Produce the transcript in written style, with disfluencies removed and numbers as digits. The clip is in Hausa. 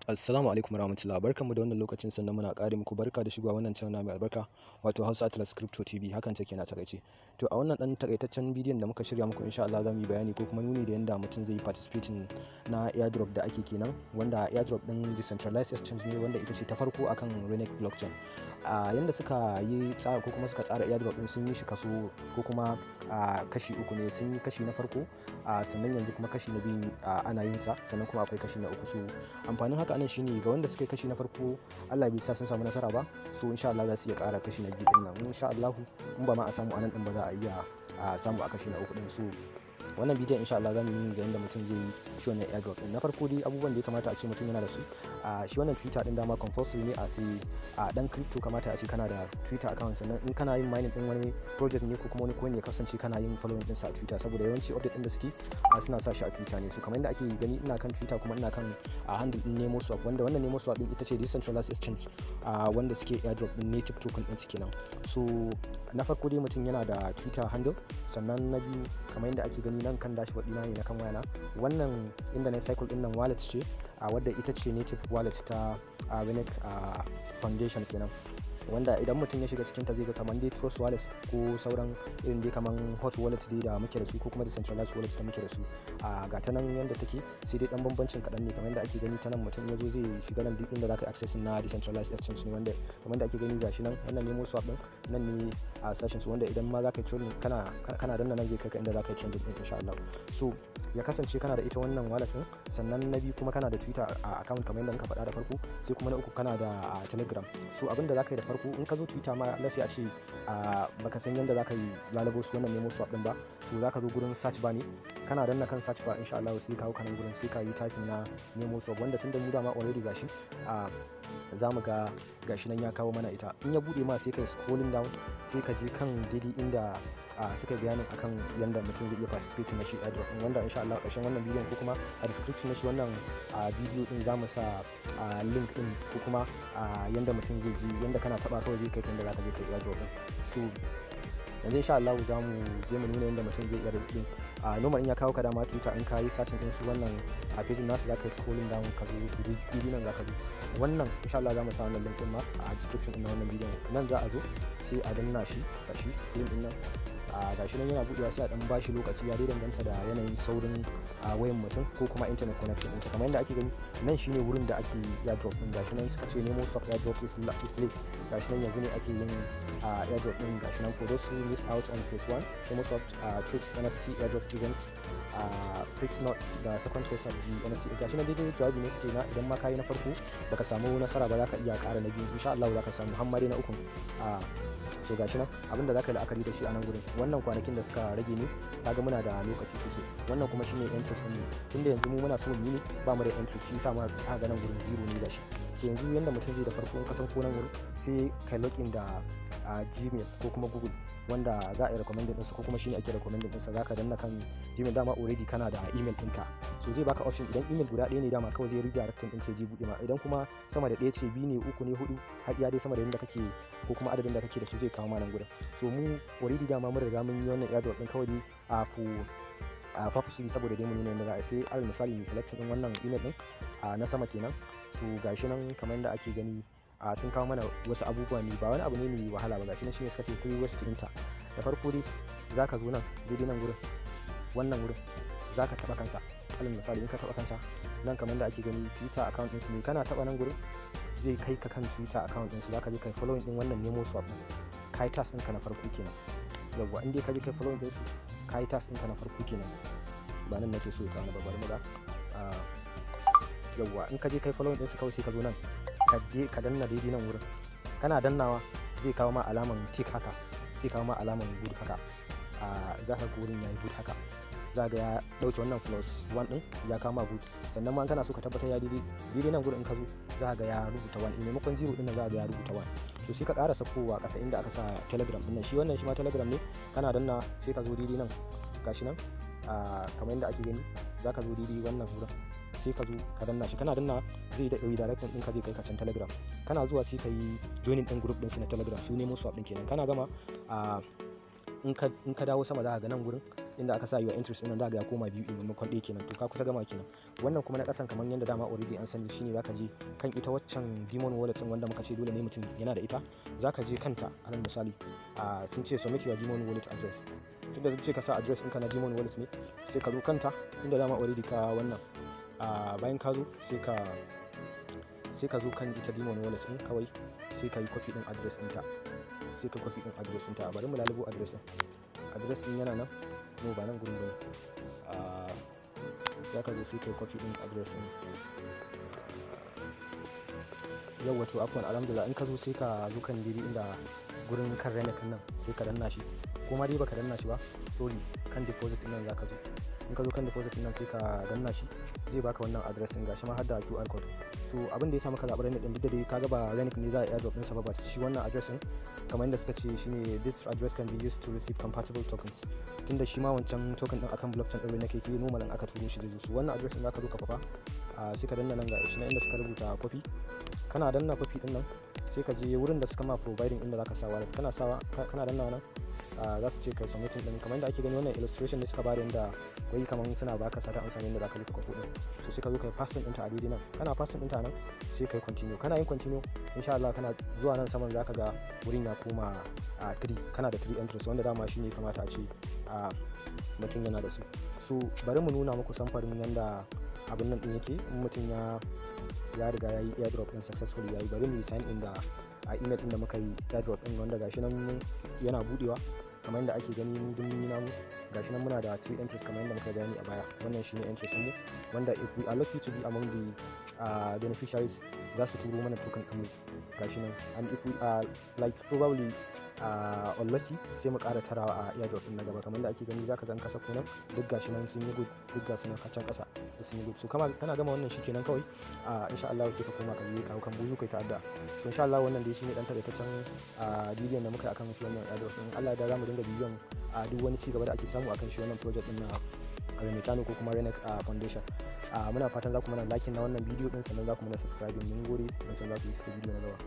Assalamu alaikum warahmatullahi barkanmu da wannan lokacin sannan muna ƙare muku barka da shigowa wannan channel mai albarka wato Hausa Atlas Crypto TV hakan take na takaice. To a wannan dan takaitaccen bidiyon da muka shirya muku insha Allah zamu yi bayani ko kuma nuni da yanda mutum zai participating na airdrop da ake kenan wanda airdrop din decentralized exchange ne wanda ita ce ta farko akan Renek blockchain. Yanda suka yi tsara ko kuma suka tsara airdrop din sun yi shi kaso ko kuma kashi uku ne, sun yi kashi na farko sannan yanzu kuma kashi na biyu ana yin sa sannan kuma akwai kashi na uku. So amfanin haka anan shine ga wanda suka yi kashi na farko Allah bai sa sun samu nasara ba, so insha Allah za su iya ƙara kashi na biyu din nan insha Allah, in ba ma a samu anan din ba za a iya samu a kashi na uku din. So wannan bidiyon insha Allah zamu yi ga yanda mutum zai yi shi wannan airdrop din. Na farko dai abubuwan da ya kamata a ce mutum yana da su, shi wannan Twitter din dama compulsory ne a sai dan crypto kamata a ce kana da Twitter account, sannan in kana yin mining din wani project ne ko kuma wani coin ya kasance kana yin following din sa a Twitter saboda yawanci update din da suke suna sa shi a Twitter ne. So kamar yadda ake gani ina kan Twitter kuma ina kan handle din NemoSwap, wanda wannan NemoSwap din ita ce decentralized exchange wanda suke airdrop din native token din su kenan. So na farko dai mutum yana da Twitter handle, sannan na biyu kamar yadda ake gani nan kan dashboard ɗina ne na kan wayana, wannan inda na cycle din nan wallet ce wadda ita ce native wallet ta Renek Foundation kenan, wanda idan mutum ya shiga cikin ta zai ga kamar dai Trust Wallet ko sauran irin dai kamar hot wallet dai da muke da su ko kuma decentralized wallet da muke da su ga ta nan yanda take, sai dai dan bambancin kaɗan ne kamar yadda ake gani ta nan mutum ya zo zai shiga nan duk inda zaka access na decentralized exchange ne, wanda kamar da ake gani gashi nan wannan NemoSwap din nan ne a sashen su, wanda idan ma zaka yi trading kana danna nan zai kai ka inda zaka yi trading din insha Allah. So ya kasance kana da ita wannan wallet din, sannan na biyu kuma kana da Twitter account kamar yadda muka faɗa da farko, sai kuma na uku kana da Telegram. So abinda zaka yi da farko in ka zo Twitter ma sai a ce baka san yadda zaka yi lalabo su wannan NemoSwap din ba, so zaka zo gurin search bar ne, kana danna kan search bar insha Allah sai kawo kanan gurin sai ka yi typing na NemoSwap, wanda tunda mu dama already gashi za mu ga gashi nan ya kawo mana ita. In ya bude ma sai kai scrolling down sai ka je kan daidai inda suka bayanin akan yanda mutum zai iya participating na shi airdrop din, wanda insha Allah ƙarshen wannan bidiyon ko kuma a description na shi wannan bidiyo din za mu sa link din ko kuma yanda mutum zai ji yanda kana taba kawai zai kai kan da zaka je kai airdrop din. So yanzu insha Allah za mu je mu nuna yanda mutum zai iya din normal in ya kawo ka dama Twitter in ka yi searching din su wannan page nasu zaka yi scrolling down ka zo to bidiyon nan zaka zo wannan insha Allah za mu sa wannan link din ma a description din wannan bidiyon. Nan za a zo sai a danna shi gashi link din nan gashi nan yana buɗewa sai a dan bashi lokaci, ya danganta da yanayin saurin wayan mutum ko kuma internet connection ɗinsa. Kamar yadda ake gani nan shine wurin da ake airdrop din, gashi nan suka ce NemoSwap airdrop is late, gashi nan yanzu ne ake yin airdrop din. Gashi nan for those who miss out on phase 1 NemoSwap treats NFT airdrop events fix not the second phase of the NFT. Gashi nan daidai jawabi ne suke na idan ma kayi na farko baka samu nasara ba za ka iya ƙara na biyu insha Allah za ka samu hammare na uku. So gashi nan abinda zaka yi la'akari da shi a nan gurin, wannan kwanakin da suka rage ne kaga muna da lokaci sosai, wannan kuma shine interest din, tunda yanzu mu muna so mu yi ne ba mu da interest shi yasa ma ga nan gurin zero ne gashi. So yanzu yanda mutum zai da farko in ka san ko nan gurin sai kai login da Gmail ko kuma Google wanda za a yi recommended ɗinsa ko kuma shine ake recommended ɗinsa, zaka danna kan Gmail dama already kana da email ɗinka, so zai baka option idan email guda ɗaya ne dama kawai zai redirecting ɗin kai je buɗe ma, idan kuma sama da ɗaya ce biyu ne uku ne hudu har iya dai sama da yanda kake ko kuma adadin da kake da su zai kawo ma nan gurin. So mu already dama mun riga mun yi wannan airdrop ɗin kawai dai purposely saboda dai mu nuna yadda za a sai alal misali mu selection ɗin wannan email ɗin na sama kenan. So gashi nan kamar yadda ake gani sun kawo mana wasu abubuwa ne ba wani abu ne mai wahala ba, gashi nan shine suka ce 3 ways to enter. Da farko dai zaka zo nan daidai nan gurin wannan gurin zaka taba kansa, alal misali in ka taba kansa nan kamar da ake gani Twitter account din su ne, kana taba nan gurin zai kai ka kan Twitter account din su, zaka je kai following din wannan NemoSwap din, kai task ɗinka na farko kenan. Yawwa in dai ka je kai following din su kai task ɗinka na farko kenan, ba nan nake so ka na babbar maza. Yawwa in ka je kai following din su kawai sai ka zo nan ka danna daidai nan wurin, kana dannawa zai kawo ma alaman tick haka, zai kawo ma alaman good haka za ka ga wurin yayi good haka, za ga ya dauke wannan +1 din ya kawo ma good, sannan ma kana so ka tabbatar ya daidai nan gurin in ka zo za ga ya rubuta 1 maimakon 0 din nan za ga ya rubuta 1. to sai ka ƙara sakowa ƙasa inda aka sa Telegram din nan, shi wannan shi ma Telegram ne, kana danna sai ka zo daidai nan gashi nan kamar yadda ake gani za ka zo daidai wannan wurin sai ka zo ka danna shi, kana danna zai da redirecting din ka zai kai ka can Telegram, kana zuwa sai ka yi joining din group din su na Telegram su NemoSwap din kenan, kana gama in ka dawo sama za ka ga nan gurin inda aka sa your interest ɗin za ga ya koma 2 ɗin maimakon 1 kenan. To ka kusa gama kenan. Wannan kuma na ƙasan kamar yadda dama already an sani shine zaka je kan ita waccan Demon Wallet ɗin wanda muka ce dole ne mutum yana da ita, zaka je kanta a nan misali sun ce submit your Demon Wallet address. Tunda sun ce ka sa address ɗinka na Demon Wallet ne, sai ka zo kanta inda dama already ka wannan bayan ka zo sai ka zo kan ita Demon Wallet ɗin kawai sai ka yi copy ɗin address ɗinta. Bari mu lalubo address ɗin yana nan, no ba nan gurin bane. Za ka zo sai ka yi copy ɗin address ɗin. Yau wato afwan, alhamdulillah, in ka zo sai ka zo kan daidai inda gurin kan Renek nan sai ka danna shi, ko ma dai baka danna shi ba, sorry, kan deposit ɗin nan za ka zo. In ka zo kan deposit ɗin nan sai ka danna shi, zai baka wannan address ɗin, gashi ma har da QR code. So abin da ya sa maka zaɓi Renek ɗin, duk da dai kaga ba Renek ne za a airdrop ɗinsa ba shi wannan address ɗin, kamar yadda suka ce shine this address can be used to receive compatible tokens. Tunda shi ma wancan token ɗin akan blockchain ɗin Renek yake, normal in aka turo shi zai zo. So wannan address ɗin za ka zo ka fafa, sai ka danna nan ga shi na inda suka rubuta copy. Kana danna copy ɗin nan sai ka je wurin da suka ma providing inda za ka sa wallet. Kana danna nan za su ce kai submitting ɗin, kamar yadda ake gani wannan illustration ne suka bada inda wai kamar suna baka sata amsa ne inda za ka rufe copy ɗin. So sai ka zo kai pasting ɗinta a daidai nan, kana pasting ɗinta nan sai kai continue. Kana yin continue insha Allah kana zuwa nan saman za ka ga wurin ya koma 3, kana da 3 entries wanda dama shi ne kamata a ce mutum yana da su. So bari mu nuna muku samfarin yanda abin nan ɗin yake in mutum ya riga ya yi airdrop ɗin successfully yayi. Bari mu yi sign in da email ɗin da muka yi airdrop ɗin, wanda gashi nan yana buɗewa kamar yadda ake gani mu dun namu gashi nan muna da 3 entries kamar yadda muka bayani a baya. Wannan shine entries mu, wanda if we are lucky to be among the beneficiaries za su turo mana token ɗin gashi nan, and if we are like probably unlucky sai mu ƙara tarawa a airdrop ɗin na gaba. Kamar yadda ake gani zaka ga kasa kunan duk gashi nan sun yi good, duk gasu nan can ƙasa da sun yi good. So kana gama wannan shikenan kawai insha Allah sai ka koma ka je ka kan buzu kai ta'adda. So insha Allah wannan dai shine dan takaitaccen bidiyon da muka yi akan shi wannan airdrop ɗin. Allah da zamu dinga bidiyon duk wani ci gaba da ake samu akan shi wannan project ɗin na Remetano ko kuma Renek Foundation. Muna fatan za ku mana like na wannan bidiyo ɗin, sannan za ku mana subscribe. Mun gode, mun san za ku yi sai bidiyo na gaba.